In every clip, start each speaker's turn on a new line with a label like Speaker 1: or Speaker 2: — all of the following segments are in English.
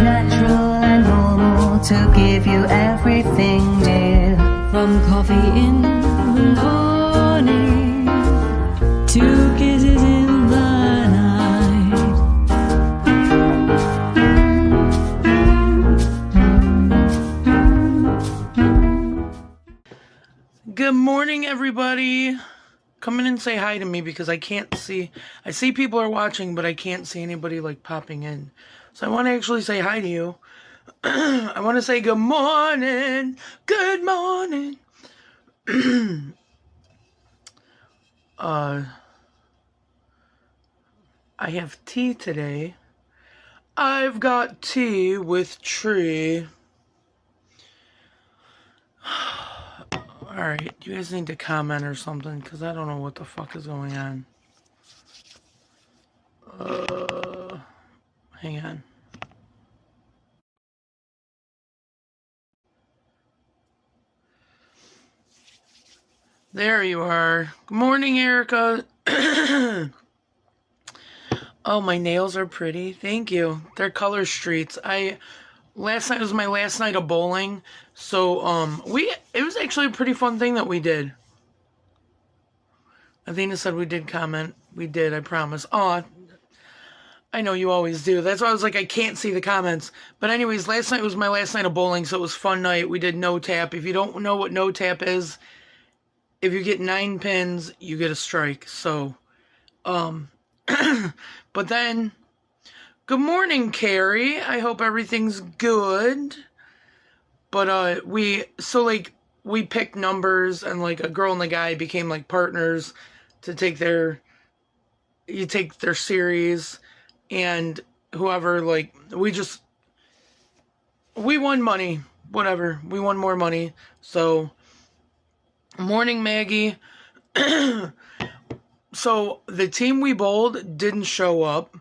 Speaker 1: natural and normal to give you everything, dear.
Speaker 2: From coffee in the morning to kisses in the night.
Speaker 3: Good morning, everybody. Come in and say hi to me because I can't see. I see people are watching, but I can't see anybody like popping in. So I want to actually say hi to you. I want to say good morning. Good morning. I have tea today. I've got tea with tree. Alright, you guys need to comment or something, because I don't know what the fuck is going on. Hang on. There you are. Good morning, Erica. Oh, my nails are pretty. Thank you. They're color streets. Last night was my last night of bowling, so it was actually a pretty fun thing that we did. Athena said we did comment. We did, I promise. Aw, I know you always do. That's why I was like, I can't see the comments. But anyways, last night was my last night of bowling, so it was a fun night. We did no tap. If you don't know what no tap is, if you get 9 pins, you get a strike. So, but then, good morning, Carrie. I hope everything's good. But, we picked numbers, and, like, a girl and a guy became, like, partners to take their series, and whoever, like, we won money. Whatever. We won more money. So, morning, Maggie. So, the team we bowled didn't show up.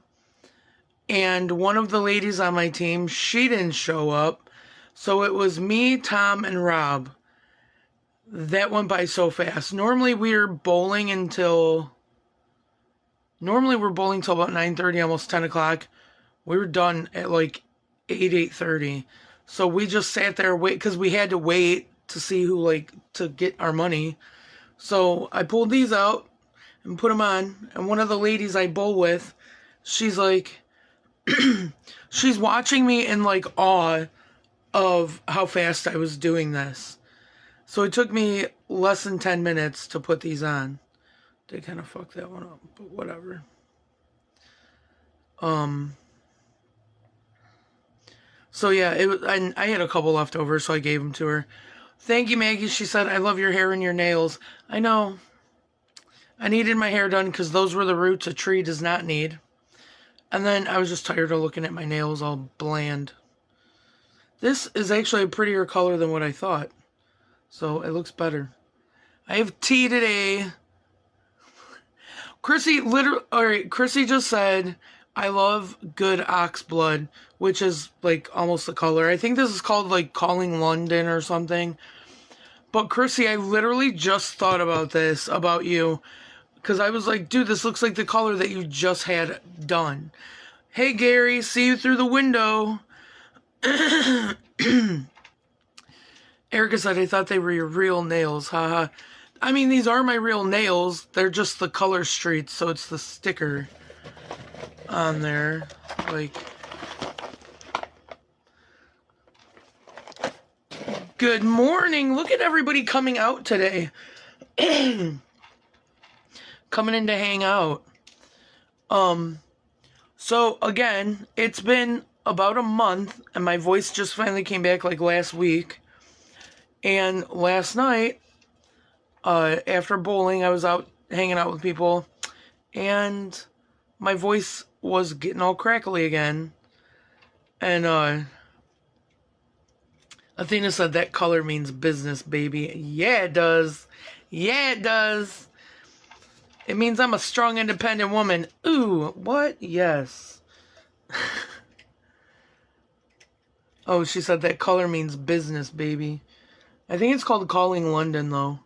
Speaker 3: And one of the ladies on my team, she didn't show up. So, it was me, Tom, and Rob. That went by so fast. Normally, we're bowling until about 9:30, almost 10 o'clock. We were done at like 8:30. So, we just sat there, because we had to wait to see who, to get our money. So, I pulled these out and put them on, and one of the ladies I bowl with, she's like, she's watching me in like awe of how fast I was doing this. So it took me less than 10 minutes to put these on. They kind of fucked that one up, but whatever. So yeah, I had a couple left over, so I gave them to her. Thank you, Maggie. She said, I love your hair and your nails. I know. I needed my hair done because those were the roots a tree does not need. And then I was just tired of looking at my nails all bland. This is actually a prettier color than what I thought. So it looks better. I have tea today. Chrissy just said, I love good ox blood, which is like almost the color. I think this is called like Calling London or something. But Chrissy, I literally just thought about this, about you. Because I was like, dude, this looks like the color that you just had done. Hey, Gary, see you through the window. Erica said, I thought they were your real nails. Haha. I mean, these are my real nails. They're just the color streets, so it's the sticker on there. Like, good morning. Look at everybody coming out today. Coming in to hang out. So again, it's been about a month, and my voice just finally came back like last week. And last night, after bowling, I was out hanging out with people, and my voice was getting all crackly again. And Athena said that color means business, baby. Yeah, it does. Yeah, it does. It means I'm a strong, independent woman. Ooh, what? Yes. Oh, she said that color means business, baby. I think it's called Calling London, though.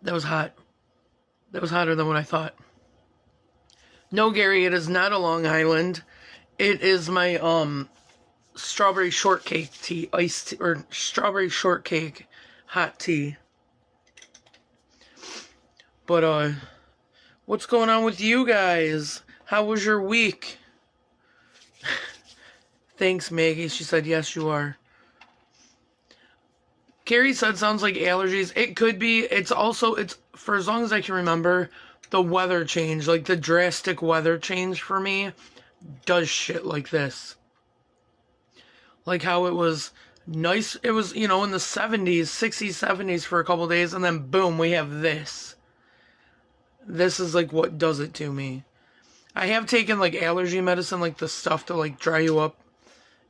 Speaker 3: That was hot. That was hotter than what I thought. No, Gary, it is not a Long Island. It is my strawberry shortcake tea, iced tea, or strawberry shortcake hot tea. But what's going on with you guys? How was your week? Thanks, Maggie. She said, yes, you are. Carrie said, sounds like allergies. It could be. It's for as long as I can remember, the weather change, like the drastic weather change for me, does shit like this. Like how it was nice. It was, in the 70s, 60s, 70s for a couple days, and then boom, we have this. This is like what does it to me. I have taken like allergy medicine, like the stuff to like dry you up,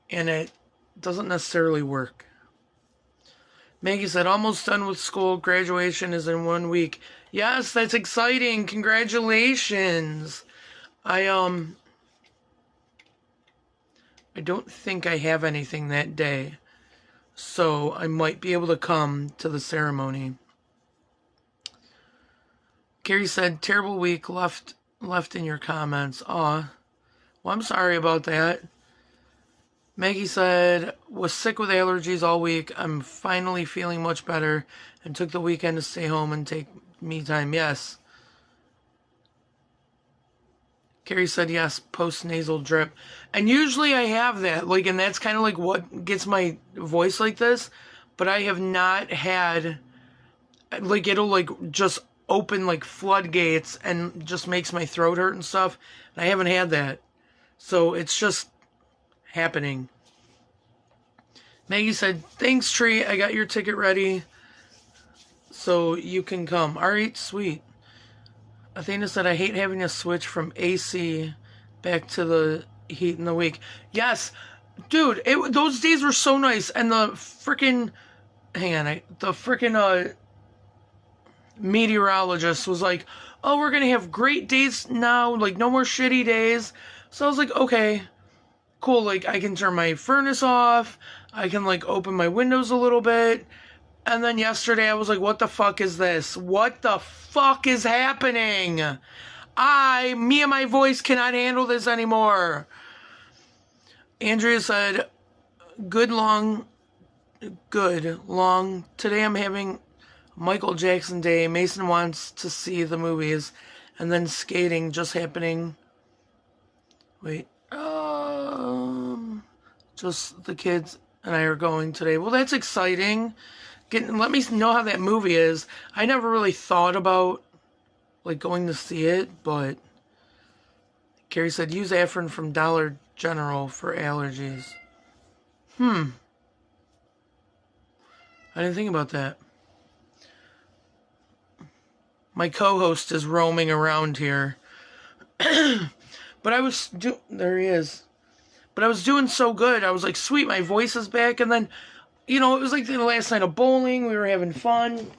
Speaker 3: and it doesn't necessarily work. Maggie said, almost done with school. Graduation is in 1 week. Yes, that's exciting. Congratulations. I don't think I have anything that day, so I might be able to come to the ceremony. Carrie said, terrible week left in your comments. Aw. Well, I'm sorry about that. Maggie said, was sick with allergies all week. I'm finally feeling much better and took the weekend to stay home and take me time. Yes. Carrie said, yes, post-nasal drip. And usually I have that, like, and that's kind of like what gets my voice like this. But I have not had, like, it'll, like, just open, like, floodgates and just makes my throat hurt and stuff. And I haven't had that. So it's just happening. Maggie said, thanks, Tree. I got your ticket ready so you can come. All right, sweet. Athena said, I hate having to switch from AC back to the heat in the week. Yes, dude, those days were so nice. And the freaking, meteorologist was like, oh, we're going to have great days now, like no more shitty days. So I was like, okay, cool. Like I can turn my furnace off. I can like open my windows a little bit. And then yesterday I was like, what the fuck is this? What the fuck is happening? Me and my voice cannot handle this anymore. Andrea said, good long. Today I'm having Michael Jackson Day. Mason wants to see the movies. And then skating just happening. Wait. Just the kids and I are going today. Well, that's exciting. Let me know how that movie is. I never really thought about like going to see it, but Carrie said use Afrin from Dollar General for allergies. I didn't think about that. My co-host is roaming around here. But there he is. But I was doing so good. I was like, sweet, my voice is back. And then, it was like the last night of bowling. We were having fun.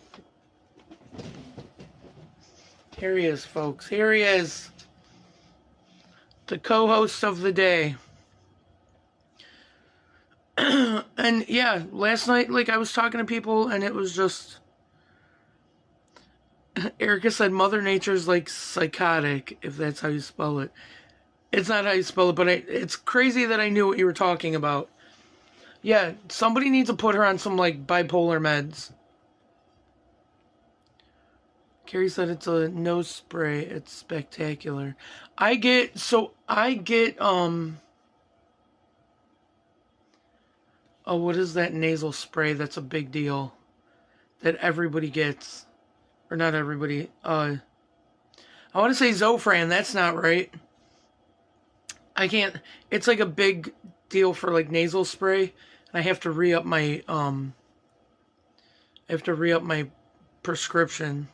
Speaker 3: Here he is, folks. Here he is. The co-host of the day. And yeah, last night, like, I was talking to people and it was just... Erica said Mother Nature's like psychotic, if that's how you spell it. It's not how you spell it, but it's crazy that I knew what you were talking about. Yeah, somebody needs to put her on some, like, bipolar meds. Carrie said it's a nose spray. It's spectacular. I get, what is that nasal spray that's a big deal? That everybody gets. Or not everybody. I want to say Zofran. That's not right. I can't. It's like a big deal for like nasal spray. And I have to re-up my prescription.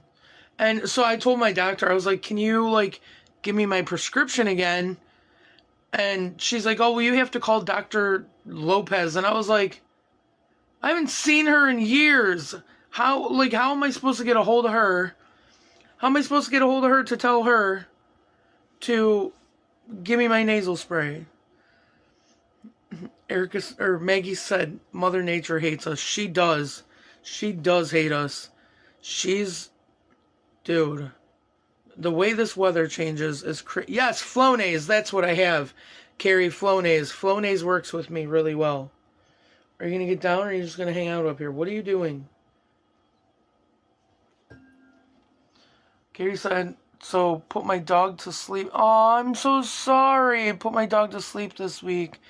Speaker 3: And so I told my doctor, I was like, can you like give me my prescription again? And she's like, oh, well, you have to call Dr. Lopez. And I was like, I haven't seen her in years. How am I supposed to get a hold of her? How am I supposed to get a hold of her to tell her to give me my nasal spray? Maggie said, Mother Nature hates us. She does. She does hate us. Dude, The way this weather changes is yes, Flonase, that's what I have. Carrie, Flonase. Flonase works with me really well. Are you going to get down or are you just going to hang out up here? What are you doing? Carrie said, so put my dog to sleep. Oh, I'm so sorry. I put my dog to sleep this week.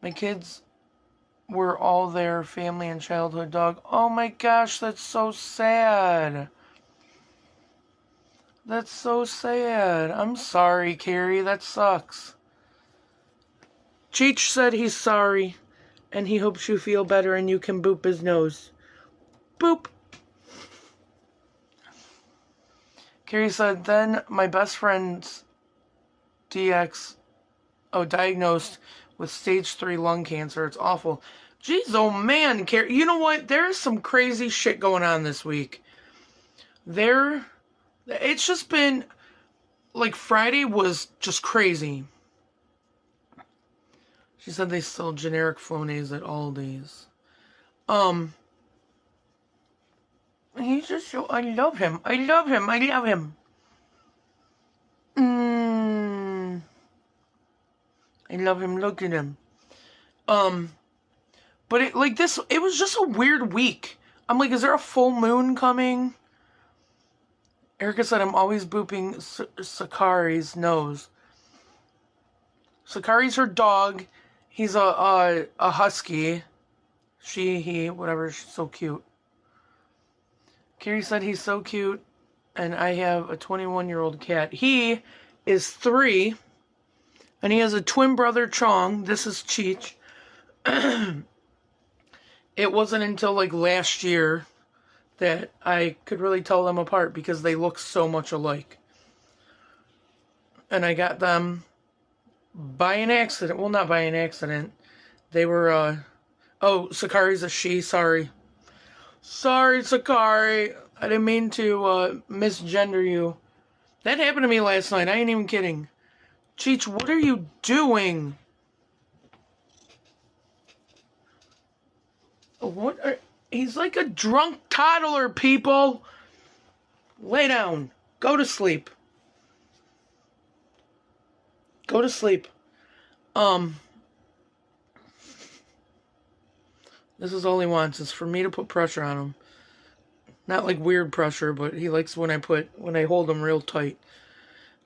Speaker 3: My kids were all there, family and childhood dog. Oh my gosh, that's so sad. That's so sad. I'm sorry, Carrie. That sucks. Cheech said he's sorry, and he hopes you feel better and you can boop his nose. Boop. Carrie said, then my best friend's diagnosed with stage 3 lung cancer. It's awful. Jeez, oh man, Carrie. You know what? There's some crazy shit going on this week. It's just been, like, Friday was just crazy. She said they sell generic Flonase at Aldi's. He's just so, I love him. I love him. I love him. I love him. Look at him. But it was just a weird week. I'm like, is there a full moon coming? Erica said, I'm always booping Sakari's nose. Sakari's her dog. He's a husky. He, whatever. She's so cute. Carrie said he's so cute. And I have a 21-year-old cat. He is 3. And he has a twin brother, Chong. This is Cheech. It wasn't until, like, last year that I could really tell them apart because they look so much alike. And I got them by an accident. Well, not by an accident. They were, oh, Sakari's a she. Sorry. Sorry, Sakari. I didn't mean to misgender you. That happened to me last night. I ain't even kidding. Cheech, what are you doing? He's like a drunk toddler, people. Lay down. Go to sleep. Go to sleep. This is all he wants, is for me to put pressure on him. Not like weird pressure, but he likes when I hold him real tight.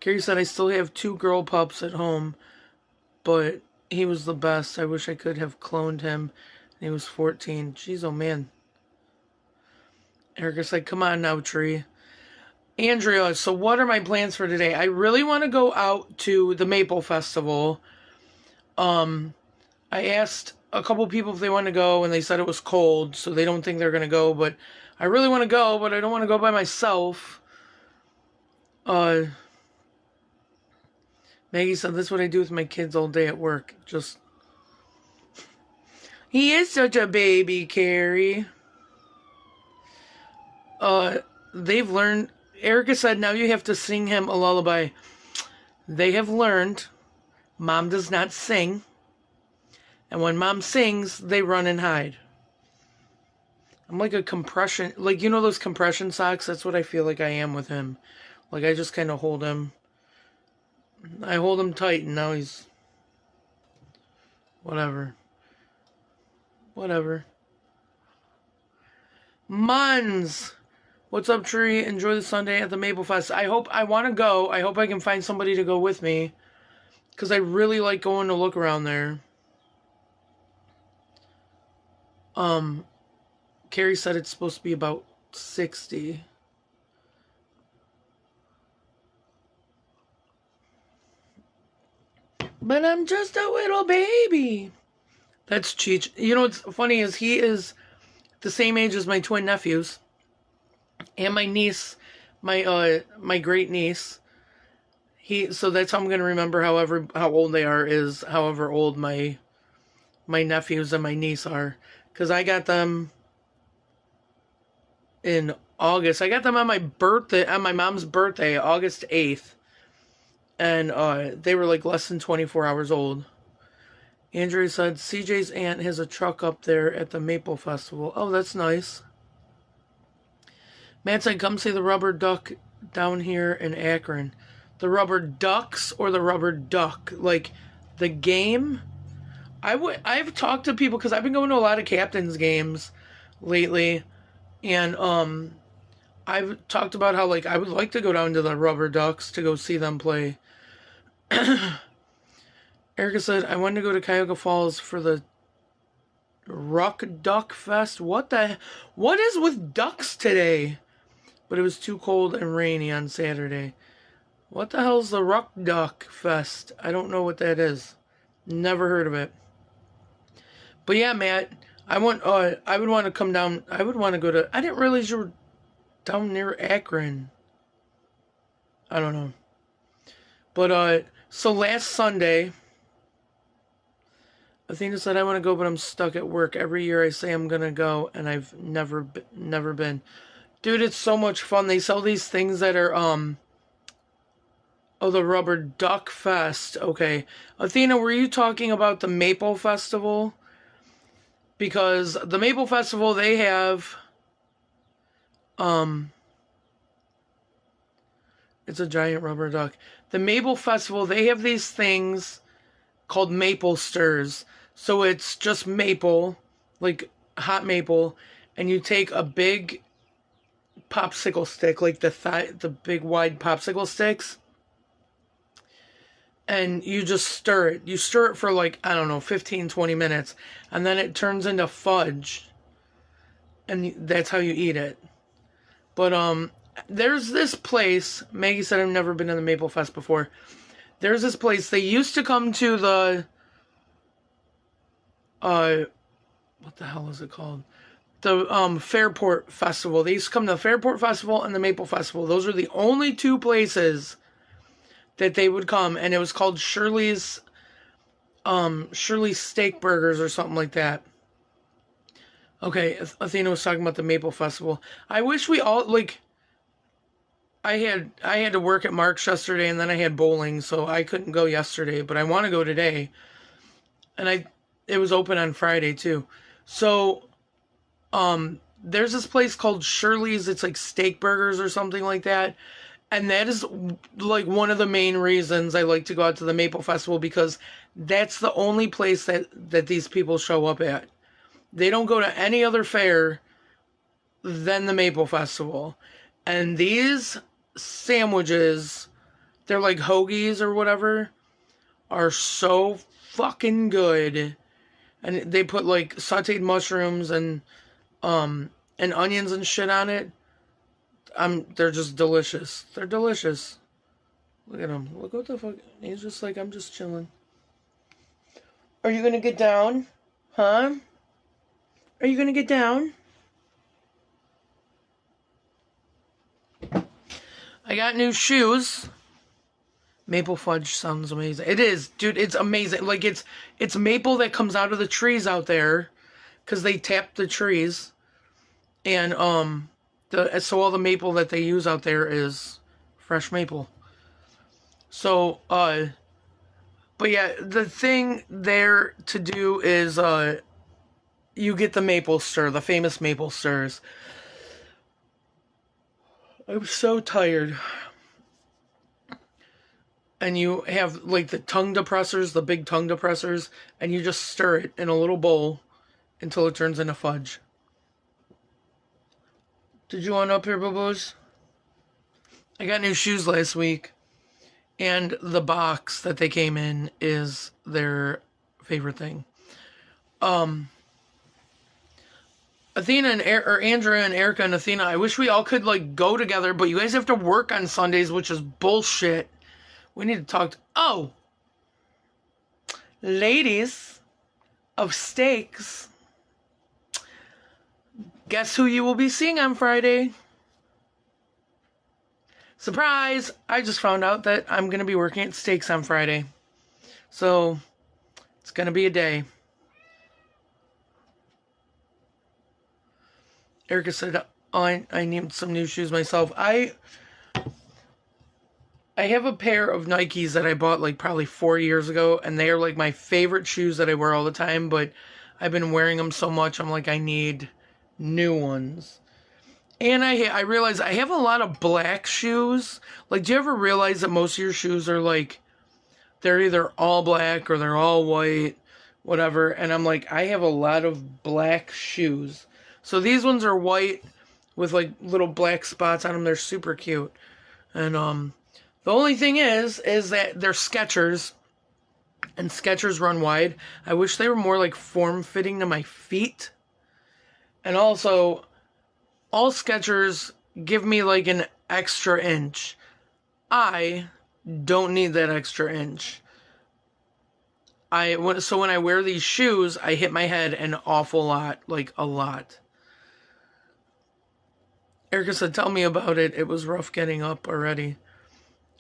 Speaker 3: Carrie said, I still have 2 girl pups at home, but he was the best. I wish I could have cloned him. He was 14. Jeez, oh man. Erica said, come on now, Tree. Andrea, so what are my plans for today? I really want to go out to the Maple Festival. I asked a couple people if they want to go, and they said it was cold, so they don't think they're going to go, but I really want to go, but I don't want to go by myself. Maggie said, this is what I do with my kids all day at work. Just... He is such a baby, Carrie. They've learned... Erica said, now you have to sing him a lullaby. They have learned Mom does not sing. And when Mom sings, they run and hide. I'm like a compression... Like, you know those compression socks? That's what I feel like I am with him. Like, I just kind of hold him... I hold him tight, and now he's... Whatever. Whatever. Muns! What's up, Tree? Enjoy the Sunday at the Maple Fest. I want to go. I hope I can find somebody to go with me. Because I really like going to look around there. Carrie said it's supposed to be about 60. But I'm just a little baby. That's Cheech. You know what's funny is he is the same age as my twin nephews. And my niece, my great niece. So that's how I'm going to remember how old they are, is however old my nephews and my niece are. Because I got them in August. I got them on my birthday, on my mom's birthday, August 8th. And they were like less than 24 hours old. Andrea said, CJ's aunt has a truck up there at the Maple Festival. Oh, that's nice. Matt said, come see the rubber duck down here in Akron. The Rubber Ducks or the Rubber Duck? Like, the game? I've talked to people, because I've been going to a lot of Captains games lately, and I've talked about how, like, I would like to go down to the Rubber Ducks to go see them play. Erica said, I wanted to go to Cuyahoga Falls for the Ruck Duck Fest. What is with ducks today? But it was too cold and rainy on Saturday. What the hell's the Ruck Duck Fest? I don't know what that is. Never heard of it. But yeah, Matt, I would want to come down. I would want to go to, I didn't realize you were down near Akron. I don't know. But, so last Sunday, Athena said, I want to go, but I'm stuck at work. Every year I say I'm going to go, and I've never been. Dude, it's so much fun. They sell these things that are, oh, the Rubber Duck Fest. Okay. Athena, were you talking about the Maple Festival? Because the Maple Festival, they have, it's a giant rubber duck. The Maple Festival, they have these things called maple stirs. So it's just maple, like hot maple, and you take a big popsicle stick, like the big wide popsicle sticks, and you just stir it. You stir it for like, I don't know, 15, 20 minutes, and then it turns into fudge, and that's how you eat it. But there's this place, Maggie said I've never been to the Maple Fest before. There's this place, they used to come to the, what the hell is it called? The Fairport Festival. They used to come to the Fairport Festival and the Maple Festival. Those were the only two places that they would come, and it was called Shirley's Steak Burgers or something like that. Okay, Athena was talking about the Maple Festival. I wish we all, like, I had to work at Mark's yesterday, and then I had bowling, so I couldn't go yesterday, but I want to go today. And it was open on Friday too. So there's this place called Shirley's. It's like steak burgers or something like that. And that is like one of the main reasons I like to go out to the Maple Festival, because that's the only place that these people show up at. They don't go to any other fair than the Maple Festival. And these sandwiches, they're like hoagies or whatever, are so fucking good. And they put like sauteed mushrooms and onions and shit on it. They're just delicious. They're delicious. Look at him. Look what the fuck. He's just like, I'm just chilling. Are you gonna get down? Huh? Are you gonna get down? I got new shoes. Maple fudge sounds amazing. It is, dude. It's amazing. Like it's maple that comes out of the trees out there, because they tap the trees, and so all the maple that they use out there is fresh maple. So but yeah, the thing there to do is you get the maple stir, the famous maple stirs. I'm so tired. And you have like the tongue depressors, the big tongue depressors, and you just stir it in a little bowl until it turns into fudge. Did you want up here, boo-boos? I got new shoes last week, and the box that they came in is their favorite thing. Athena and Andrea and Erica and Athena, I wish we all could like go together, but you guys have to work on Sundays, which is bullshit. We need to talk to, ladies of steaks. Guess who you will be seeing on Friday? Surprise! I just found out that I'm going to be working at Steaks on Friday. So, it's going to be a day. Erica said, I need some new shoes myself. I have a pair of Nikes that I bought like probably 4 years ago, and they are like my favorite shoes that I wear all the time, but I've been wearing them so much, I'm like, I need new ones. And I realize I have a lot of black shoes. Like, do you ever realize that most of your shoes are like, they're either all black or they're all white, whatever. And I'm like, I have a lot of black shoes. So these ones are white with like little black spots on them. They're super cute. And the only thing is that they're Skechers, and Skechers run wide. I wish they were more like form-fitting to my feet. And also, all Skechers give me like an extra inch. I don't need that extra inch. So when I wear these shoes, I hit my head an awful lot, like a lot. Erica said, tell me about it. It was rough getting up already.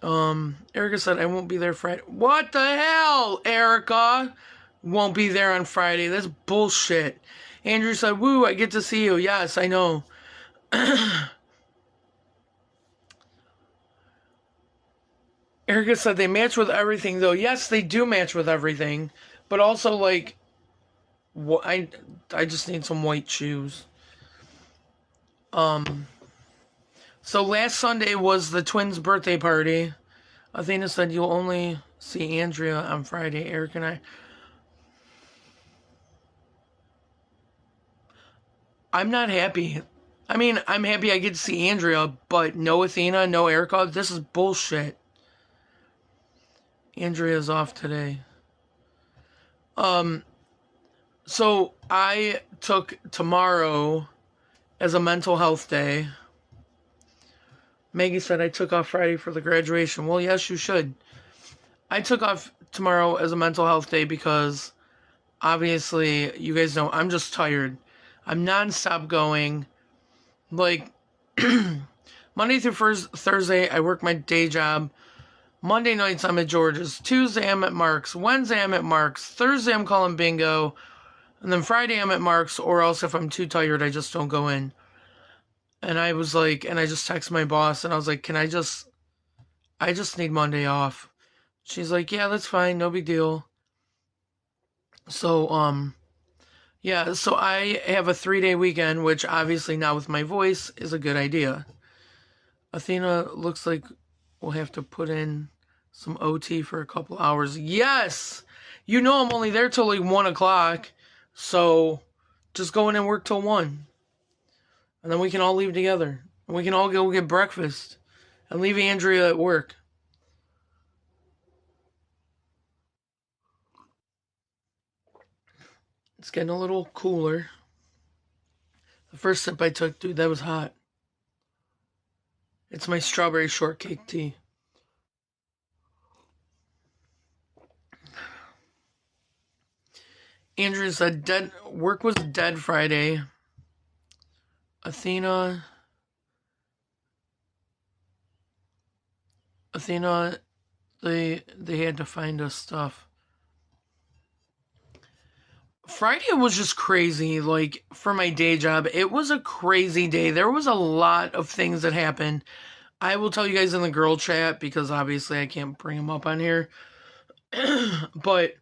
Speaker 3: Erica said, I won't be there Friday. What the hell, Erica? Won't be there on Friday. That's bullshit. Andrew said, woo, I get to see you. Yes, I know. Erica said they match with everything, though. Yes, they do match with everything. But also, like, I just need some white shoes. So last Sunday was the twins' birthday party. Athena said you'll only see Andrea on Friday. Eric and I'm not happy. I mean, I'm happy I get to see Andrea, but no Athena, no Erica. This is bullshit. Andrea's off today. So I took tomorrow as a mental health day. Maggie said I took off Friday for the graduation. Well, yes, you should. I took off tomorrow as a mental health day because obviously, you guys know, I'm just tired. I'm nonstop going. Like, Monday through Thursday, I work my day job. Monday nights, I'm at George's. Tuesday, I'm at Mark's. Wednesday, I'm at Mark's. Thursday, I'm calling bingo. And then Friday, I'm at Mark's, or else if I'm too tired, I just don't go in. And I was like, and I just texted my boss, and I was like, I just need Monday off. She's like, yeah, that's fine, no big deal. So, yeah, so I have a 3-day weekend, which obviously now with my voice is a good idea. Athena looks like we'll have to put in some OT for a couple hours. Yes! You know I'm only there till like 1 o'clock, so just go in and work till 1. And then we can all leave together. And we can all go get breakfast. And leave Andrea at work. It's getting a little cooler. The first sip I took, dude, that was hot. It's my strawberry shortcake tea. Andrea said work was dead Friday. Athena, they had to find us stuff. Friday was just crazy, like, for my day job. It was a crazy day. There was a lot of things that happened. I will tell you guys in the girl chat, because obviously I can't bring them up on here. But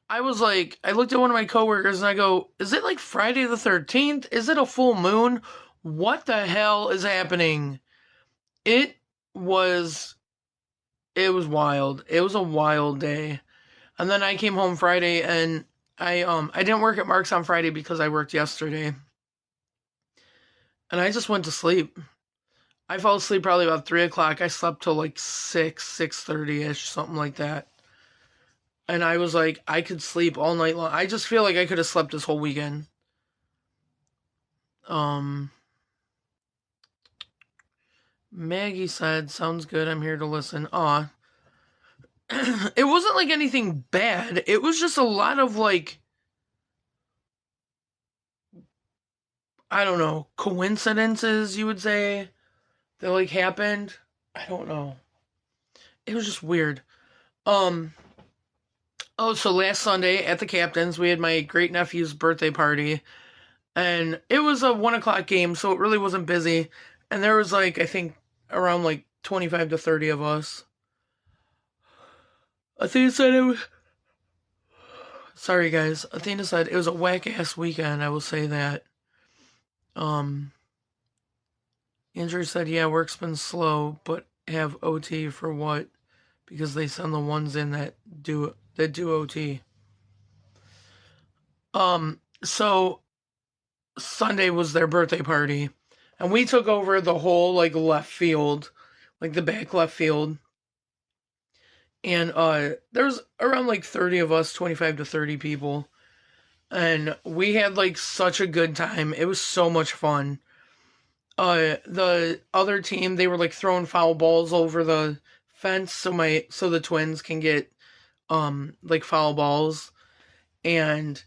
Speaker 3: I was like, I looked at one of my coworkers and I go, is it like Friday the 13th? Is it a full moon? What the hell is happening? It was wild. It was a wild day. And then I came home Friday and I didn't work at Mark's on Friday because I worked yesterday. And I just went to sleep. I fell asleep probably about 3 o'clock. I slept till like 6:30-ish, something like that. And I was like, I could sleep all night long. I just feel like I could have slept this whole weekend. Maggie said, sounds good, I'm here to listen. Aw. It wasn't like anything bad. It was just a lot of like, I don't know, coincidences, you would say, that like happened. I don't know. It was just weird. Oh, so last Sunday at the Captain's, we had my great nephew's birthday party. And it was a 1 o'clock game, so it really wasn't busy. And there was like, I think, around like 25 to 30 of us. Athena said it was... Sorry, guys. Athena said it was a whack-ass weekend, I will say that. Andrew said, yeah, work's been slow, but have OT for what? Because they send the ones in that do OT. So Sunday was their birthday party, and we took over the whole like left field, like the back left field. And there was around like 30 of us, 25 to 30 people. And we had like such a good time. It was so much fun. The other team, they were like throwing foul balls over the fence so the twins can get like foul balls. And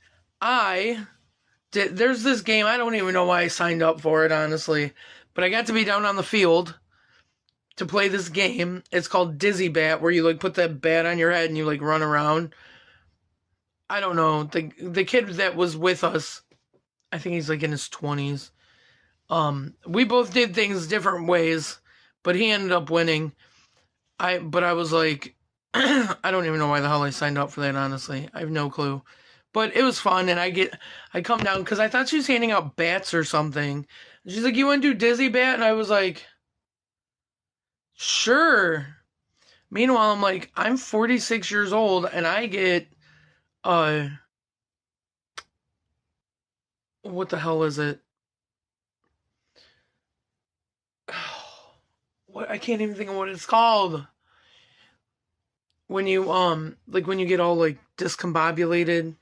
Speaker 3: there's this game, I don't even know why I signed up for it, honestly, but I got to be down on the field to play this game. It's called Dizzy Bat, where you like put that bat on your head and you like run around. I don't know. The kid that was with us, I think he's like in his 20s. We both did things different ways, but he ended up winning. But I was like, I don't even know why the hell I signed up for that, honestly. I have no clue. But it was fun, and I come down, because I thought she was handing out bats or something. And she's like, you want to do Dizzy Bat? And I was like, sure. Meanwhile, I'm like, I'm 46 years old, and I get, what the hell is it? What, I can't even think of what it's called. When you, like when you get all like discombobulated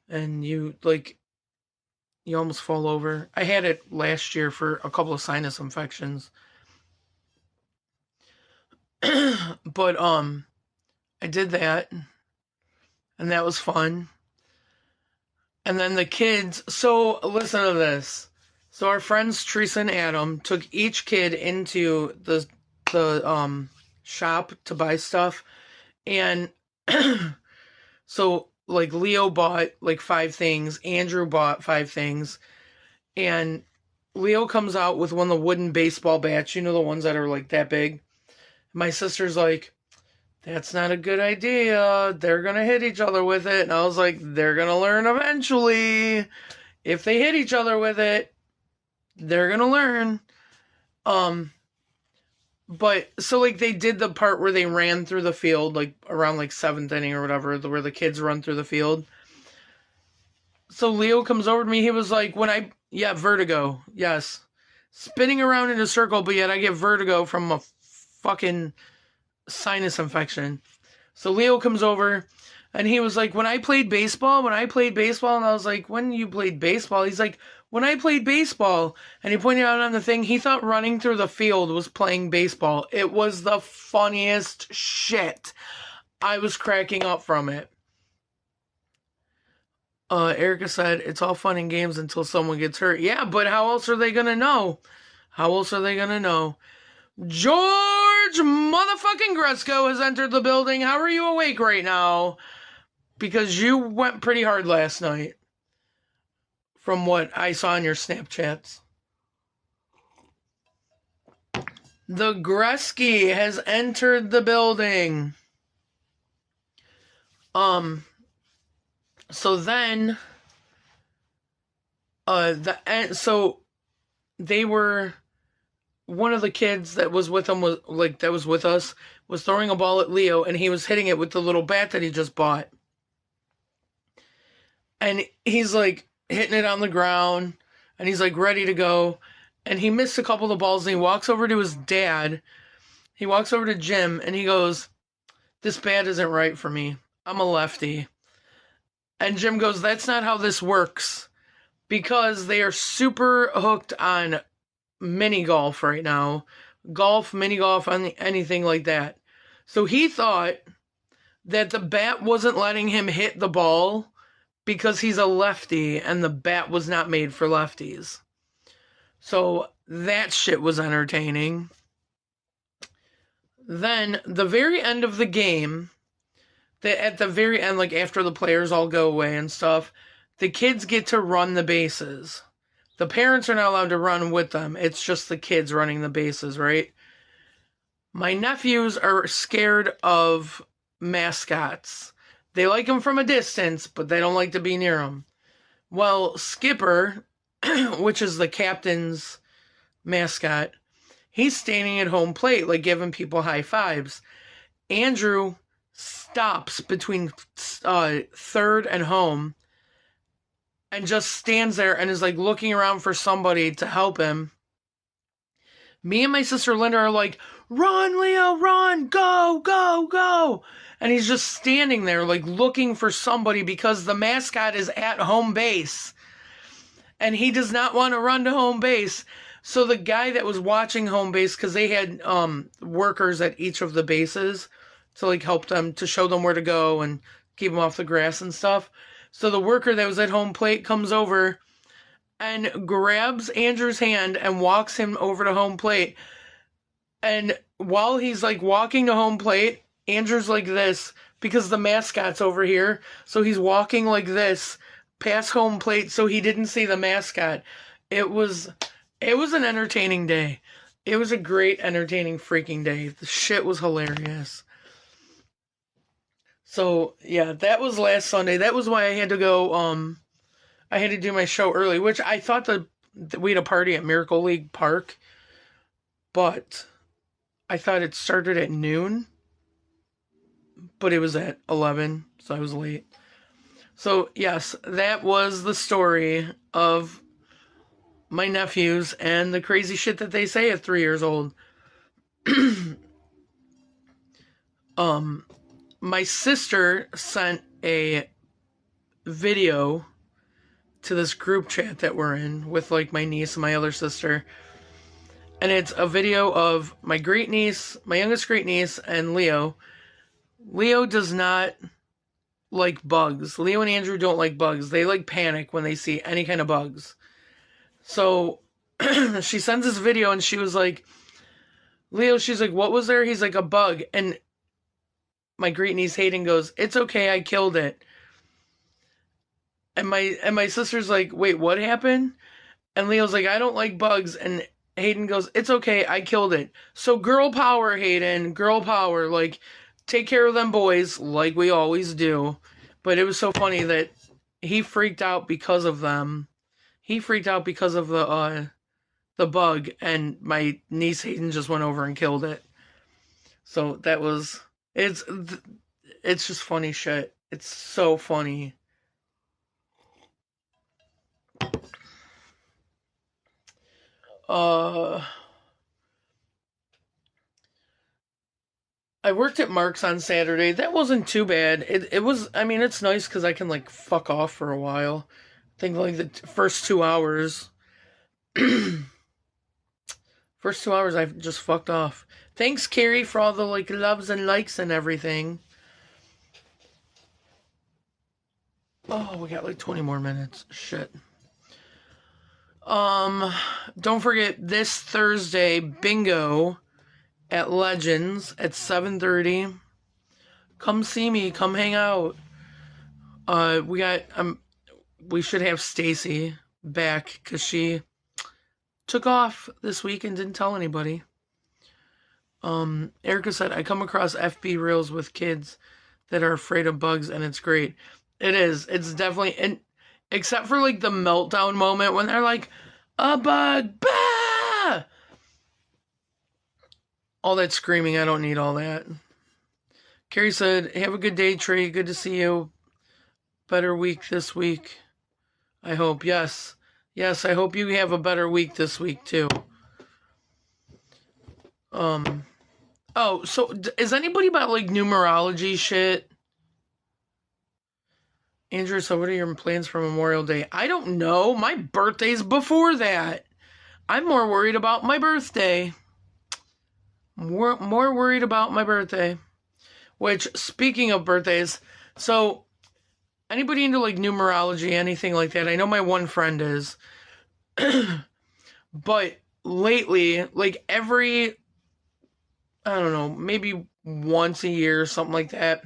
Speaker 3: and you like, you almost fall over. I had it last year for a couple of sinus infections. But, I did that, and that was fun. And then the kids, so listen to this. So our friends Teresa and Adam took each kid into the shop to buy stuff. And so like Leo bought like 5 things, Andrew bought 5 things, and Leo comes out with one of the wooden baseball bats, you know, the ones that are like that big. My sister's like, that's not a good idea. They're going to hit each other with it. And I was like, they're going to learn eventually. If they hit each other with it, they're going to learn. But so like they did the part where they ran through the field, like around like 7th inning or whatever, where the kids run through the field. So Leo comes over to me. He was like, vertigo. Yes. Spinning around in a circle, but yet I get vertigo from a fucking sinus infection. So Leo comes over and he was like, when I played baseball, and I was like, when you played baseball? He's like, when I played baseball, and he pointed out on the thing, he thought running through the field was playing baseball. It was the funniest shit. I was cracking up from it. Erica said, it's all fun and games until someone gets hurt. Yeah, but how else are they gonna know? George motherfucking Gresco has entered the building. How are you awake right now? Because you went pretty hard last night, from what I saw in your Snapchats. The Gretzky has entered the building. So then, so they were, one of the kids that was with them was with us was throwing a ball at Leo, and he was hitting it with the little bat that he just bought. And he's like hitting it on the ground, and he's like ready to go. And he missed a couple of the balls, and he walks over to his dad. He walks over to Jim, and he goes, this bat isn't right for me. I'm a lefty. And Jim goes, that's not how this works. Because they are super hooked on mini golf right now. Mini golf, anything like that. So he thought that the bat wasn't letting him hit the ball because he's a lefty and the bat was not made for lefties. So that shit was entertaining. Then the very end of the game, at the very end, like after the players all go away and stuff, the kids get to run the bases. The parents are not allowed to run with them. It's just the kids running the bases, right? My nephews are scared of mascots. They like them from a distance, but they don't like to be near them. Well, Skipper, which is the captain's mascot, He's standing at home plate, like giving people high fives. Andrew stops between third and home and just stands there and is like looking around for somebody to help him. Me and my sister Linda are like, run, Leo, run, go, go, go. And he's just standing there like looking for somebody because the mascot is at home base. And he does not want to run to home base. So the guy that was watching home base, because they had workers at each of the bases to like help them, to show them where to go and keep them off the grass and stuff. So the worker that was at home plate comes over and grabs Andrew's hand and walks him over to home plate. And while he's like walking to home plate, Andrew's like this because the mascot's over here. So he's walking like this past home plate so he didn't see the mascot. It was an entertaining day. It was a great, entertaining freaking day. The shit was hilarious. So, yeah, that was last Sunday. That was why I had to go, I had to do my show early, which I thought that we had a party at Miracle League Park, but I thought it started at noon, but it was at 11, so I was late. So, yes, that was the story of my nephews and the crazy shit that they say at 3 years old. My sister sent a video to this group chat that we're in with like my niece and my other sister. And it's a video of my great niece, my youngest great niece, and Leo. Leo does not like bugs. Leo and Andrew don't like bugs. They like panic when they see any kind of bugs. So she sends this video and she was like, Leo, she's like, what was there? He's like, a bug. And my great niece Hayden goes, it's okay, I killed it. And my sister's like, wait, what happened? And Leo's like, I don't like bugs. And Hayden goes, it's okay, I killed it. So girl power, Hayden, girl power. Like, take care of them boys, like we always do. But it was so funny that he freaked out because of them. He freaked out because of the bug, and my niece Hayden just went over and killed it. So that was, it's just funny shit. It's so funny. I worked at Mark's on Saturday. That wasn't too bad. It was, I mean, it's nice because I can like fuck off for a while. I think like the first 2 hours. First 2 hours I just fucked off. Thanks, Carrie, for all the like loves and likes and everything. Oh, we got like 20 more minutes. Shit. Don't forget this Thursday, bingo at Legends at 7:30. Come see me, come hang out. We should have Stacy back because she took off this week and didn't tell anybody. Erica said, I come across FB reels with kids that are afraid of bugs and it's great. It is. It's definitely, and except for like the meltdown moment when they're like, a bug, bah! All that screaming, I don't need all that. Carrie said, have a good day, Trey. Good to see you. Better week this week. I hope. Yes. Yes, I hope you have a better week this week, too. Oh, so is anybody about, like, numerology shit? Andrew, so what are your plans for Memorial Day? I don't know. My birthday's before that. I'm more worried about my birthday. More worried about my birthday. Which, speaking of birthdays, so anybody into like numerology, anything like that? I know my one friend is. But lately, like every, I don't know, maybe once a year or something like that,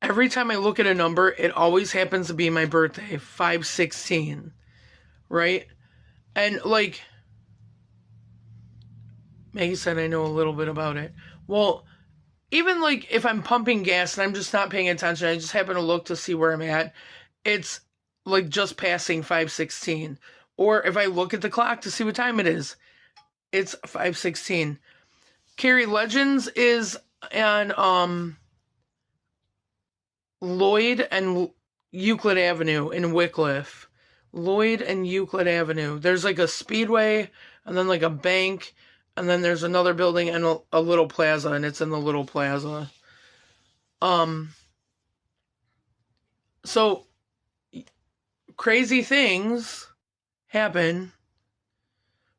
Speaker 3: every time I look at a number, it always happens to be my birthday, 5/16, right? And like Maggie said, I know a little bit about it. Well, even like if I'm pumping gas and I'm just not paying attention, I just happen to look to see where I'm at, it's like just passing 5/16. Or if I look at the clock to see what time it is, It's 516. Carrie, Legends is on Lloyd and Euclid Avenue in Wycliffe. Lloyd and Euclid Avenue. There's like a speedway and then like a bank and then there's another building and a little plaza, and it's in the little plaza. So crazy things happen.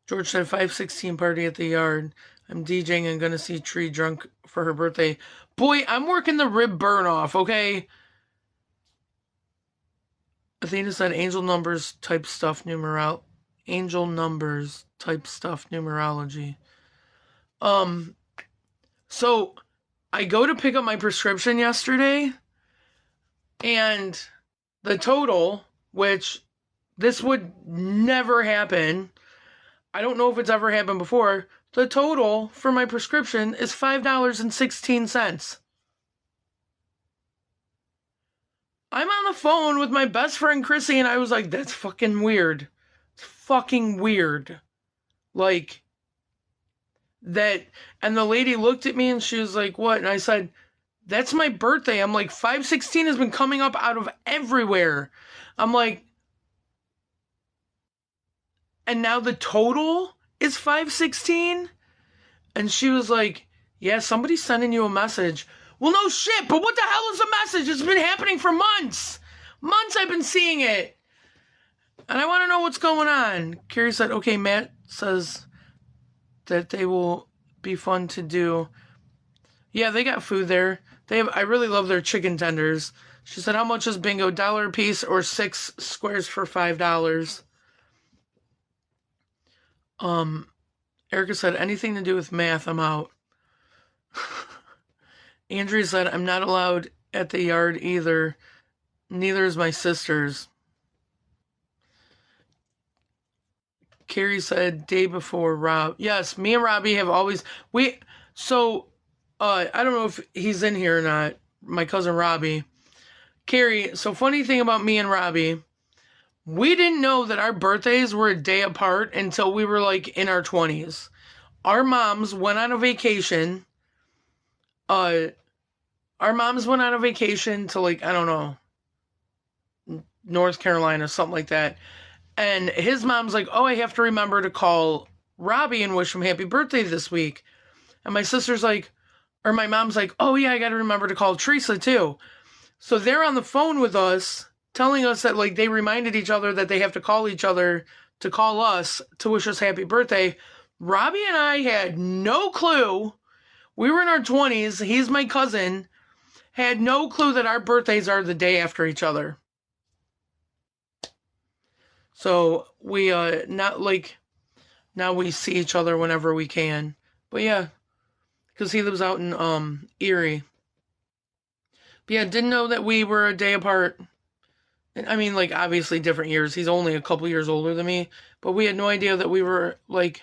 Speaker 3: George said 516 party at the yard. I'm DJing and gonna see Tree drunk for her birthday. Boy, I'm working the rib burn off, okay? Athena said angel numbers type stuff angel numbers type stuff numerology. So I go to pick up my prescription yesterday, and the total, which this would never happen. I don't know if it's ever happened before. The total for my prescription is $5.16. I'm on the phone with my best friend Chrissy, and I was like, that's fucking weird. It's fucking weird. Like, that. And the lady looked at me and she was like, what? And I said, that's my birthday. I'm like, 516 has been coming up out of everywhere. I'm like, and now the total is 516? And she was like, yeah, somebody's sending you a message. Well, no shit, but what the hell is a message? It's been happening for months. Months I've been seeing it. And I want to know what's going on. Carrie said, okay, Matt says that they will be fun to do. Yeah, they got food there. I really love their chicken tenders. She said, how much is bingo? $1 a piece or 6 squares for $5? Erica said, anything to do with math, I'm out. Andrea said, I'm not allowed at the yard either. Neither is my sister's. Carrie said, day before Rob. Yes, me and Robbie have always... I don't know if he's in here or not. My cousin Robbie. Carrie, so funny thing about me and Robbie, we didn't know that our birthdays were a day apart until we were like in our 20s. Our moms went on a vacation. To like, I don't know, North Carolina, something like that. And his mom's like, oh, I have to remember to call Robbie and wish him happy birthday this week. And my mom's like, oh yeah, I got to remember to call Teresa too. So they're on the phone with us, telling us that like they reminded each other that they have to call each other to call us to wish us happy birthday. Robbie and I had no clue. We were in our 20s. He's my cousin. Had no clue that our birthdays are the day after each other. So we now we see each other whenever we can. But yeah, because he lives out in Erie. But yeah, didn't know that we were a day apart. I mean, like, obviously different years. He's only a couple years older than me. But we had no idea that we were, like,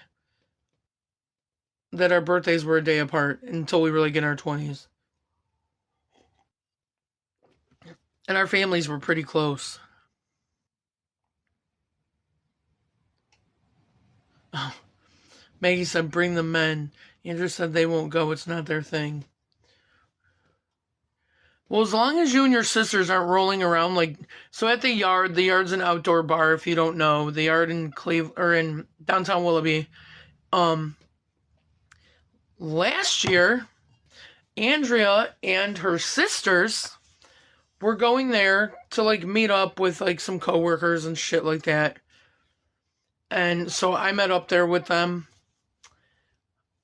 Speaker 3: that our birthdays were a day apart until we were, like, in our 20s. And our families were pretty close. Oh. Maggie said, bring the men. Andrew said they won't go. It's not their thing. Well, as long as you and your sisters aren't rolling around, like, so at the yard's an outdoor bar, if you don't know. The yard in in downtown Willoughby. Last year, Andrea and her sisters were going there to, like, meet up with, like, some coworkers and shit like that. And so I met up there with them.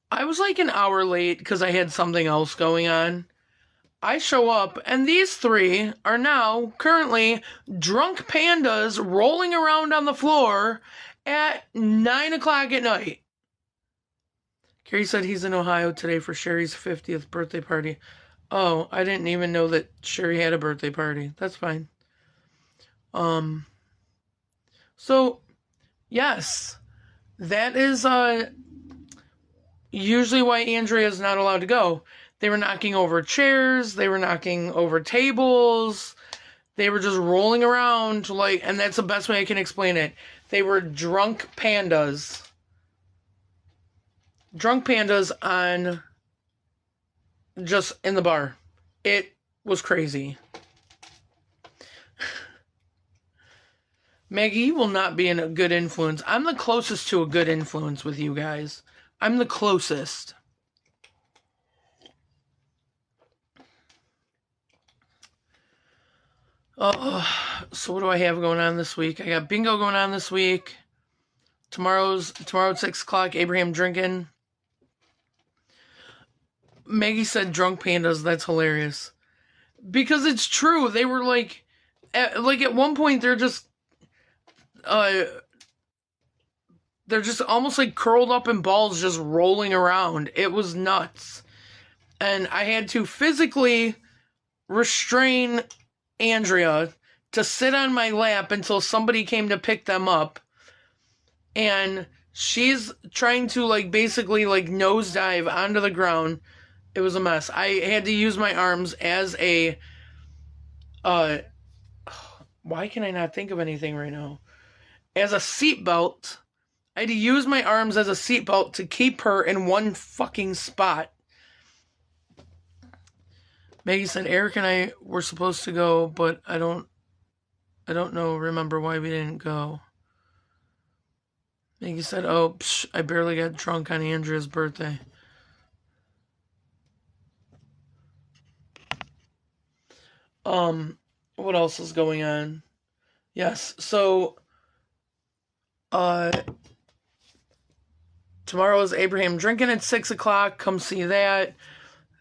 Speaker 3: I was, like, an hour late because I had something else going on. I show up, and these three are now currently drunk pandas rolling around on the floor at 9 o'clock at night. Carrie said he's in Ohio today for Sherry's 50th birthday party. Oh, I didn't even know that Sherry had a birthday party. That's fine. So, yes, that is usually why Andrea's not allowed to go. They were knocking over chairs. They were knocking over tables. They were just rolling around, like, and that's the best way I can explain it. They were drunk pandas. Drunk Pandas on just in the bar. It was crazy. Maggie, you will not be a good influence. I'm the closest to a good influence with you guys. I'm the closest. Oh, so what do I have going on this week? I got bingo going on this week. Tomorrow at 6 o'clock, Abraham drinking. Maggie said drunk pandas. That's hilarious. Because it's true. They were like at one point they're just almost like curled up in balls just rolling around. It was nuts. And I had to physically restrain Andrea to sit on my lap until somebody came to pick them up. And she's trying to basically nosedive onto the ground. It was a mess. I had to use my arms as a why can I not think of anything right now? As a seatbelt. I had to use my arms as a seatbelt to keep her in one fucking spot. Maggie said Eric and I were supposed to go, but I don't remember why we didn't go. Maggie said, oh, I barely got drunk on Andrea's birthday. What else is going on? Yes, so, tomorrow is Abraham drinking at 6 o'clock. Come see that.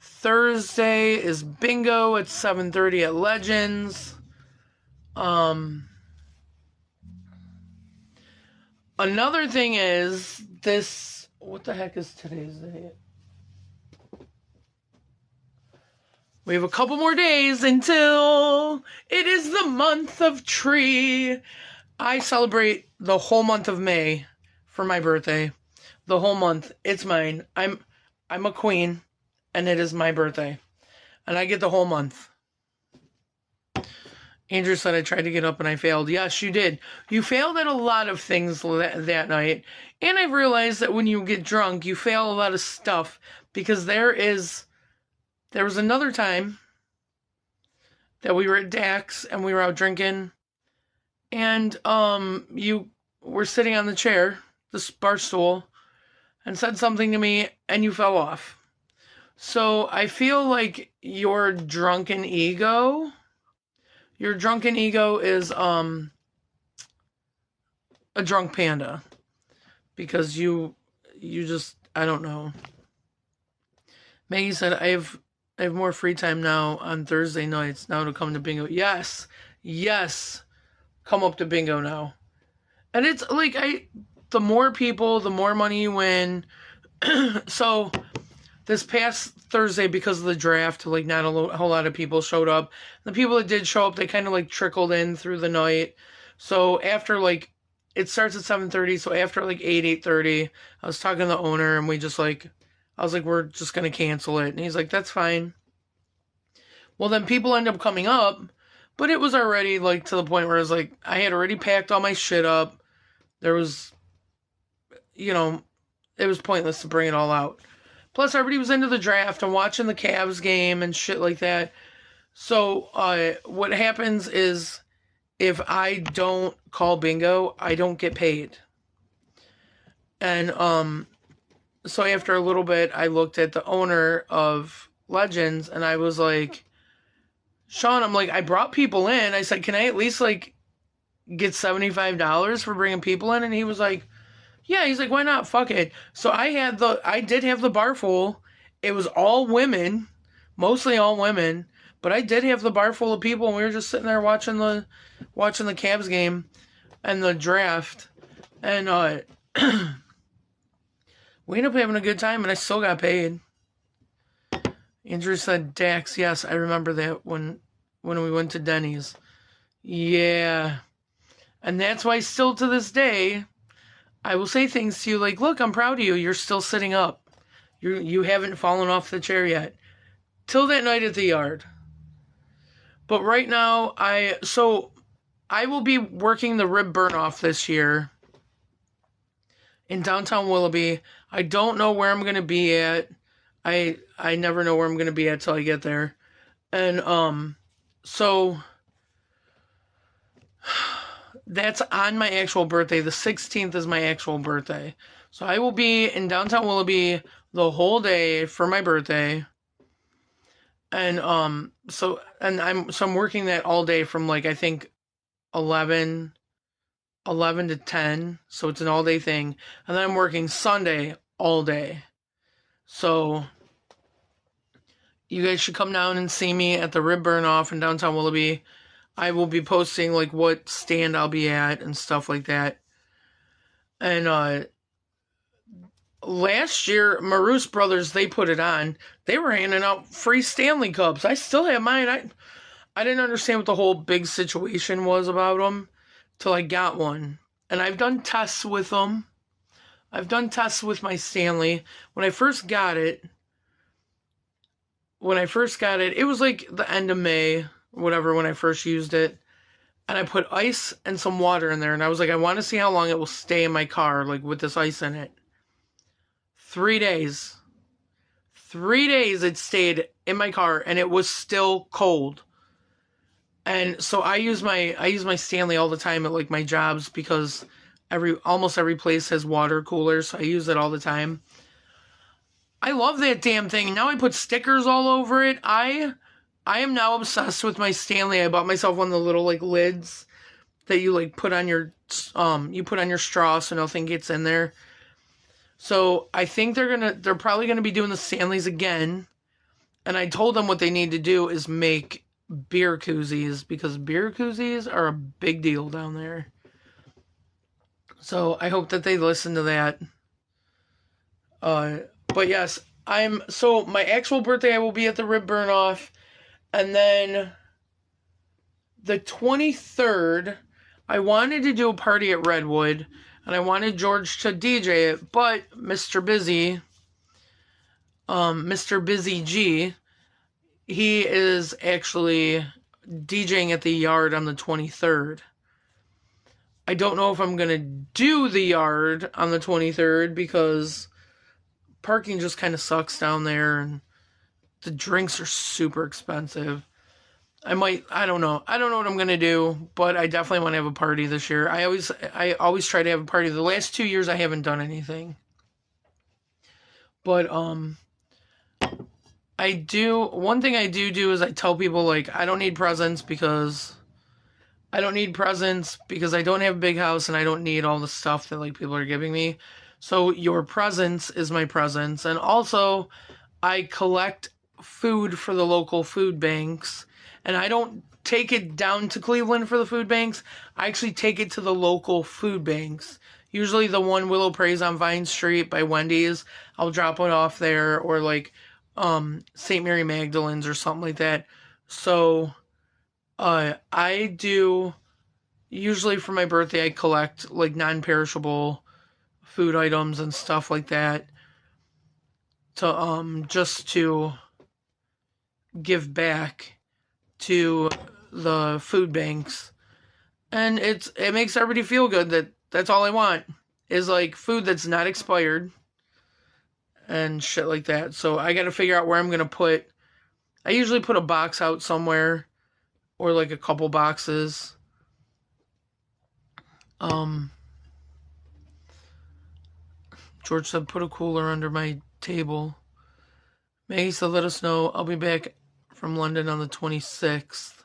Speaker 3: Thursday is bingo at 7:30 at Legends. Another thing is this. What the heck is today's date? We have a couple more days until it is the month of tree. I celebrate the whole month of May for my birthday. The whole month. It's mine. I'm a queen, and it is my birthday. And I get the whole month. Andrew said I tried to get up and I failed. Yes, you did. You failed at a lot of things that night. And I've realized that when you get drunk, you fail a lot of stuff. Because there was another time that we were at Dax and we were out drinking. And you were sitting on the chair, the bar stool, and said something to me and you fell off. So I feel like your drunken ego is a drunk panda. Because you just, I don't know. Maggie said, I have more free time now on Thursday nights now to come to bingo. Yes. Come up to bingo now. And it's the more people, the more money you win. So this past Thursday, because of the draft, not a whole lot of people showed up. The people that did show up, they kind of trickled in through the night. So after it starts at 7:30. So after 8:30, I was talking to the owner and we just I was like, we're just going to cancel it. And he's like, that's fine. Well, then people end up coming up, but it was already to the point where it was I had already packed all my shit up. There was, it was pointless to bring it all out. Plus, everybody was into the draft and watching the Cavs game and shit like that. So, what happens is, if I don't call bingo, I don't get paid. And, so after a little bit, I looked at the owner of Legends, and I was like, Sean, I'm I brought people in. I said, can I at least, get $75 for bringing people in? And he was like, yeah, he's like, why not? Fuck it. So I did have the bar full. It was all women, mostly all women, but I did have the bar full of people, and we were just sitting there watching the Cavs game and the draft, and we ended up having a good time, and I still got paid. Andrew said, Dax, yes, I remember that when we went to Denny's. Yeah. And that's why still to this day, I will say things to you look, I'm proud of you. You're still sitting up. You haven't fallen off the chair yet. Till that night at the yard. But right now, I will be working the rib burn off this year. in downtown Willoughby. I don't know where I'm gonna be at. I never know where I'm gonna be at till I get there. And so that's on my actual birthday. The 16th is my actual birthday. So I will be in downtown Willoughby the whole day for my birthday. And I'm working that all day from like I think 11 to 10, so it's an all day thing. And then I'm working Sunday all day. So you guys should come down and see me at the Rib Burn Off in downtown Willoughby. I will be posting like what stand I'll be at and stuff like that. And last year, Maroos Brothers, they put it on. They were handing out free Stanley Cups. I still have mine. I didn't understand what the whole big situation was about them till I got one. And I've done tests with them. I've done tests with my Stanley. When I first got it, it was like the end of May, whatever, when I first used it. And I put ice and some water in there. And I was like, I want to see how long it will stay in my car, like with this ice in it. 3 days. 3 days it stayed in my car and it was still cold. And so I use my Stanley all the time at like my jobs because almost every place has water coolers, so I use it all the time. I love that damn thing. Now I put stickers all over it. I am now obsessed with my Stanley. I bought myself one of the little like lids that you like put on your straw so nothing gets in there. So I think they're probably gonna be doing the Stanleys again. And I told them what they need to do is make beer koozies because beer koozies are a big deal down there. So I hope that they listen to that. But yes, my actual birthday I will be at the Rib Burn Off, and then the 23rd I wanted to do a party at Redwood, and I wanted George to DJ it, but Mr. Busy G, he is actually DJing at the Yard on the 23rd. I don't know if I'm going to do the Yard on the 23rd because parking just kind of sucks down there and the drinks are super expensive. I don't know. I don't know what I'm going to do, but I definitely want to have a party this year. I always try to have a party. The last 2 years I haven't done anything. But one thing I do is I tell people like I don't need presents because I don't have a big house and I don't need all the stuff that like people are giving me. So your presence is my presence. And also I collect food for the local food banks, and I don't take it down to Cleveland for the food banks. I actually take it to the local food banks. Usually the one Willow Praise on Vine Street by Wendy's. I'll drop it off there, or like St. Mary Magdalene's or something like that. So I do, usually for my birthday, I collect like non-perishable food items and stuff like that to just to give back to the food banks. And it makes everybody feel good. That's all I want is like food that's not expired and shit like that. So I got to figure out where I'm going to put. I usually put a box out somewhere or like a couple boxes. George said put a cooler under my table. Maggie said let us know. I'll be back from London on the 26th.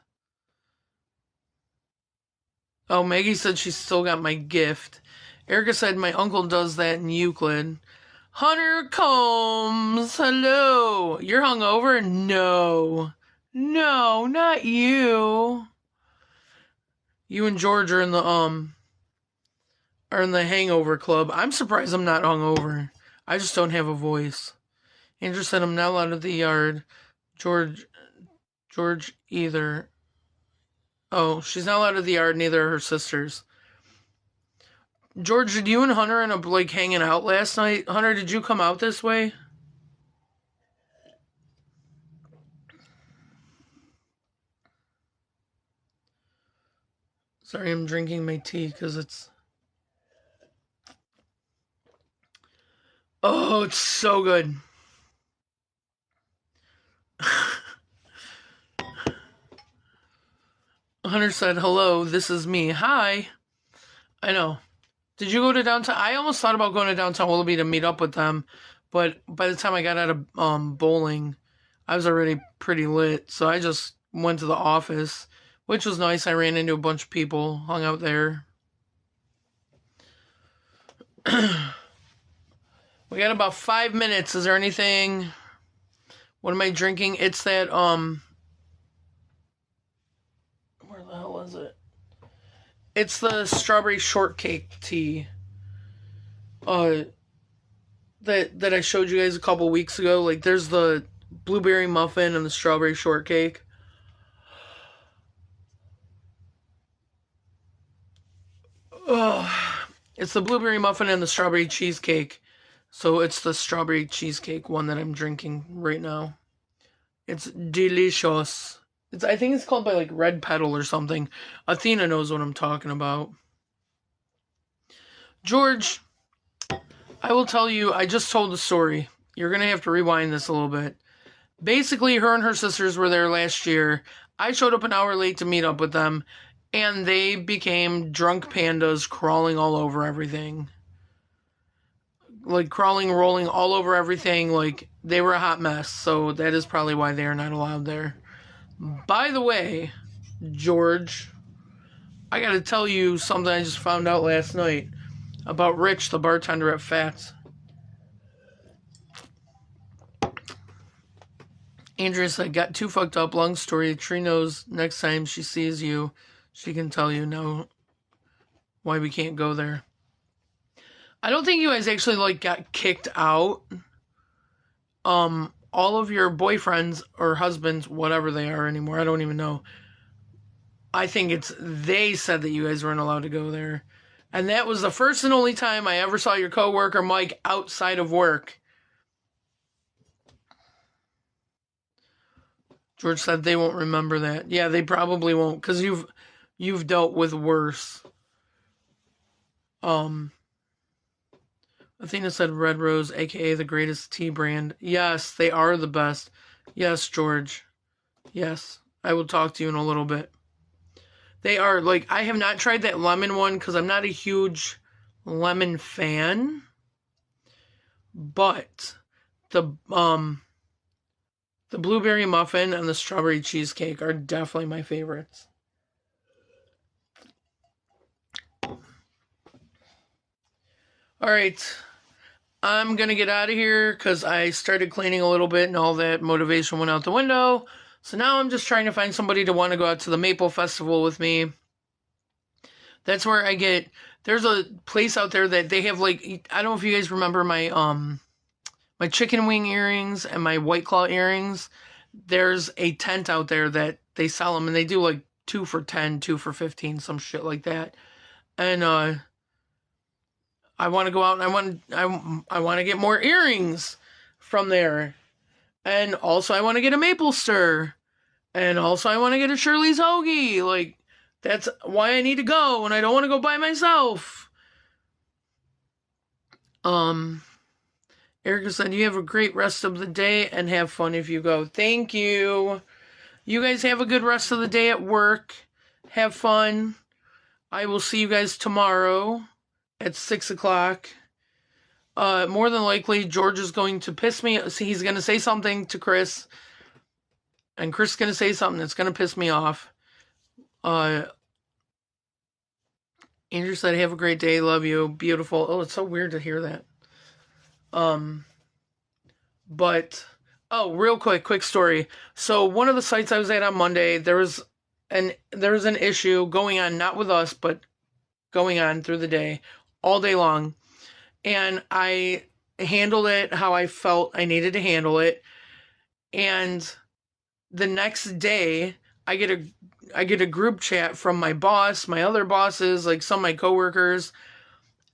Speaker 3: Oh, Maggie said she still got my gift. Erica said my uncle does that in Euclid. Hunter Combs, hello. You're hungover? No, not you. You and George are in the hangover club. I'm surprised I'm not hungover. I just don't have a voice. Andrew said I'm not allowed at the Yard. George either. Oh, she's not allowed at the Yard, neither are her sisters. George, did you and Hunter end up like hanging out last night? Hunter, did you come out this way? Sorry, I'm drinking my tea because it's Oh, it's so good. Hunter said, hello, this is me. Hi. I know. Did you go to downtown? I almost thought about going to downtown Willoughby to meet up with them, but by the time I got out of bowling, I was already pretty lit, so I just went to the office, which was nice. I ran into a bunch of people, hung out there. We got about 5 minutes. Is there anything? What am I drinking? It's that, where the hell is it? It's the strawberry shortcake tea. That I showed you guys a couple weeks ago. Like, there's the blueberry muffin and the strawberry shortcake. It's the blueberry muffin and the strawberry cheesecake. So it's the strawberry cheesecake one that I'm drinking right now. It's delicious. I think it's called by like Red Petal or something. Athena knows what I'm talking about. George, I will tell you, I just told the story. You're going to have to rewind this a little bit. Basically, her and her sisters were there last year. I showed up an hour late to meet up with them, and they became drunk pandas crawling all over everything. Like, crawling, rolling all over everything. Like, they were a hot mess, so that is probably why they are not allowed there. By the way, George, I gotta tell you something I just found out last night about Rich, the bartender at Fats. Andrea said, got too fucked up, long story. Tree knows next time she sees you, she can tell you now why we can't go there. I don't think you guys actually, like, got kicked out. All of your boyfriends or husbands, whatever they are anymore, I don't even know. I think they said that you guys weren't allowed to go there. And that was the first and only time I ever saw your coworker, Mike, outside of work. George said they won't remember that. Yeah, they probably won't, because you've dealt with worse. Athena said Red Rose, aka the greatest tea brand. Yes, they are the best. Yes, George. Yes, I will talk to you in a little bit. They are, like, I have not tried that lemon one because I'm not a huge lemon fan. But the blueberry muffin and the strawberry cheesecake are definitely my favorites. All right, I'm going to get out of here because I started cleaning a little bit and all that motivation went out the window. So now I'm just trying to find somebody to want to go out to the Maple Festival with me. That's where there's a place out there that they have, like, I don't know if you guys remember my chicken wing earrings and my White Claw earrings. There's a tent out there that they sell them and they do like 2 for $10, 2 for $15, some shit like that. And, I want to go out and I want to get more earrings from there. And also I want to get a maple stir. And also I want to get a Shirley's hoagie. Like, that's why I need to go and I don't want to go by myself. Erica said, you have a great rest of the day and have fun if you go. Thank you. You guys have a good rest of the day at work. Have fun. I will see you guys tomorrow at 6 o'clock. More than likely, George is going to piss me. He's going to say something to Chris. And Chris is going to say something that's going to piss me off. Andrew said, have a great day. Love you. Beautiful. Oh, it's so weird to hear that. Real quick story. So one of the sites I was at on Monday, there was an issue going on, not with us, but going on through the day, all day long. And I handled it how I felt I needed to handle it. And the next day, I get a group chat from my boss, my other bosses, like some of my coworkers.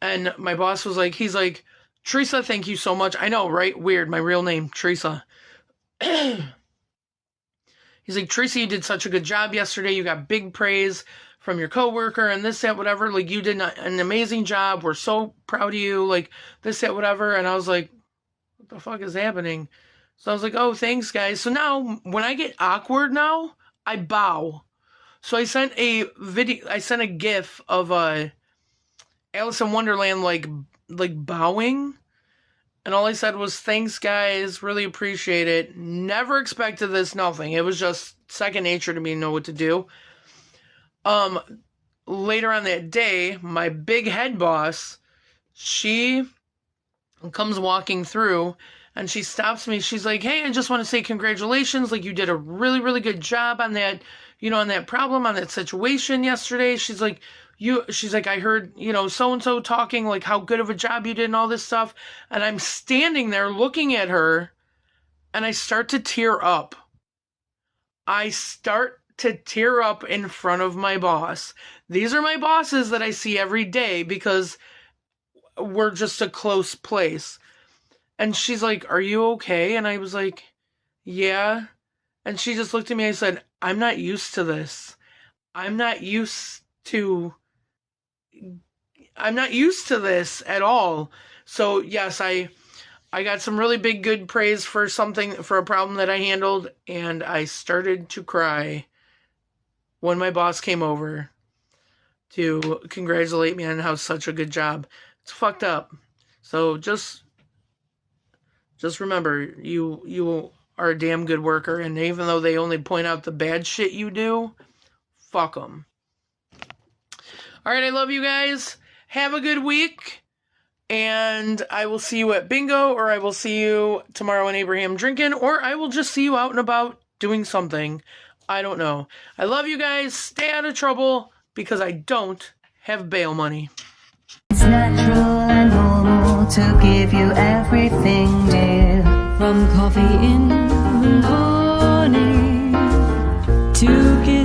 Speaker 3: And my boss was like, he's like, Teresa, thank you so much. I know, right? Weird. My real name, Teresa. He's like, Teresa, you did such a good job yesterday. You got big praise from your coworker and this, that, whatever. Like, you did an amazing job. We're so proud of you. Like, this, that, whatever. And I was like, the fuck is happening? So I was like, oh, thanks, guys. So now, when I get awkward now, I bow. So I sent a GIF of Alice in Wonderland, like bowing. And all I said was, thanks, guys. Really appreciate it. Never expected this, nothing. It was just second nature to me to know what to do. Later on that day, my big head boss, she comes walking through and she stops me. She's like, hey, I just want to say congratulations. Like, you did a really, really good job on that, on that problem, on that situation yesterday. She's like, I heard, so-and-so talking, like, how good of a job you did and all this stuff. And I'm standing there looking at her and I start to tear up. I start to tear up in front of my boss. These are my bosses that I see every day because we're just a close place. And she's like, are you okay? And I was like, yeah. And she just looked at me and said, I'm not used to this. I'm not used to this at all. So yes, I got some really big good praise for a problem that I handled, and I started to cry when my boss came over to congratulate me on how such a good job. It's fucked up. So just remember, you are a damn good worker, and even though they only point out the bad shit you do, fuck them. All right, I love you guys. Have a good week, and I will see you at bingo, or I will see you tomorrow in Abraham drinking, or I will just see you out and about doing something. I don't know. I love you guys. Stay out of trouble, because I don't have bail money.
Speaker 1: It's natural and normal to give you everything, dear.
Speaker 2: From coffee in the morning to kiss